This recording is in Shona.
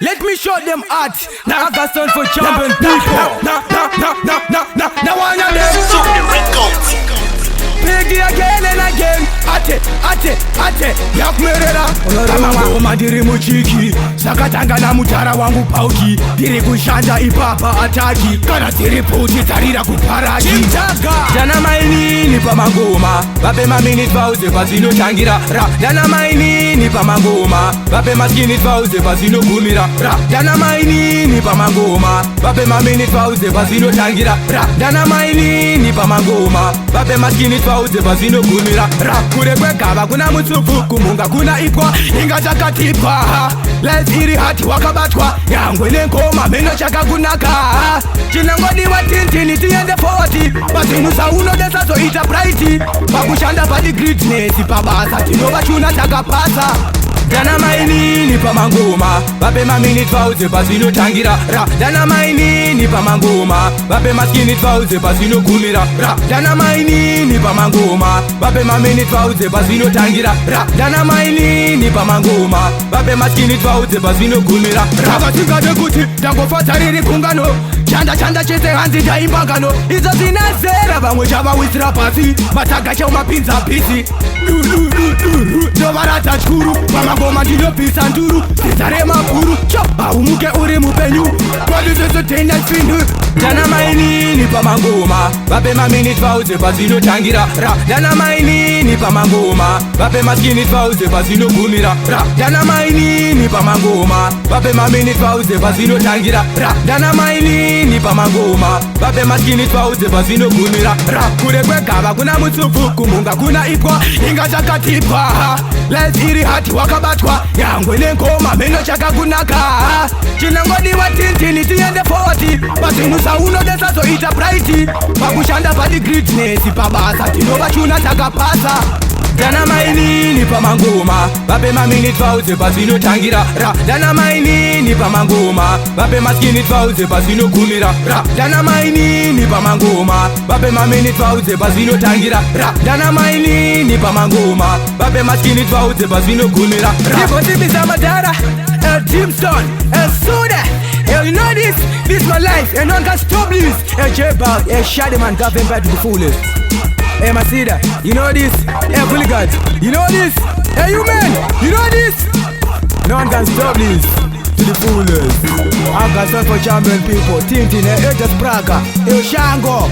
Let me show them art. Now I got son for champion people. Now one of them. Piggy again and again. Ate yak merera. Kama ngoma diri muchiki. Sakatanga na mutara wangu pauki. Diri kushanja ipapa ataki. Kana diri puti tarira kuparaki. Jana maini ni pa mangoma. Bape mamini tvauze pasino changira. Jana maini ni pa mangoma. Bape maskini tvauze pasino kumira. Jana maini ni pa mangoma. Bape mamini tvauze pasino changira. Jana maini ni pa mangoma. Bape maskini tvauze pasino kumira. Kure kwe kaba kuna mutsufu kumunga kuna ipwa inga chakatipwa. Let's iri hati wakabatwa yangwe nenkoma meno chaka kunaka. Chinangoni wa tintini tiende 40. Basinu sa uno desa so ita brighti. Bakushanda pa di greatness pabasa tinova chuna chaka pasa. Jana maini ni pa mangoma. Bape mamini tvauze pasino changira. Jana maini ni pa mangoma. Bape maskini tvauze pasino kumira. Jana maini ni pa mangoma. Bape mamini tvauze pasino changira. Jana maini ni pa mangoma. Bape maskini tvauze pasino kumira. Ravatinga de kuti dango fatariri kungano. Chanda chete hanzi ja imbangano. Izo zinazera vamwe chava wisira pasi. Mataga cha umapinza pisi. Dovarata chkuru Mamagoma ndinopisa nduru Tizare makuru Aumuke uri mupenyu Kwadi zezo tena findu Jana maini ni pa mangoma. Bape mamini tvauze pasino changira. Jana maini ni pa mangoma. Bape maskini tvauze pasino kumira. Jana maini ni pa mangoma. Bape mamini tvauze pasino changira. Jana maini ni pa mangoma. Bape maskini tvauze pasino kumira. Kure kwe kaba kuna mutsufu kumunga kuna ipwa inga chakatipwa. Let's iri hati wakabatwa yangwe nenkoma meno chaka kunaka. Chinangoni wa tintini tiende 40. Basinu sa uno desa so ita brighti. Bakushanda pa di greatness pabasa tinova chuna chaka pasa. Jana maini ni pa mangoma. Bape mamini tvauze pasino changira. Jana maini ni pa mangoma. Bape maskini tvauze pasino kumira. Jana maini ni pa mangoma. Bape mamini tvauze pasino changira. Jana maini ni pa mangoma. Bape maskini tvauze pasino kumira. Ipo tibisa madara El Jimson El Suda. You know this my life and none can stop this. El J-Bag, El Shadiman, governed by the foolish. Hey Masida, you know this? Hey Bulligat, you know this? Hey you man, you know this? No one can stop this. To the foolish. I'm concerned for champion people. Tintin, Etas Praga, El Shango.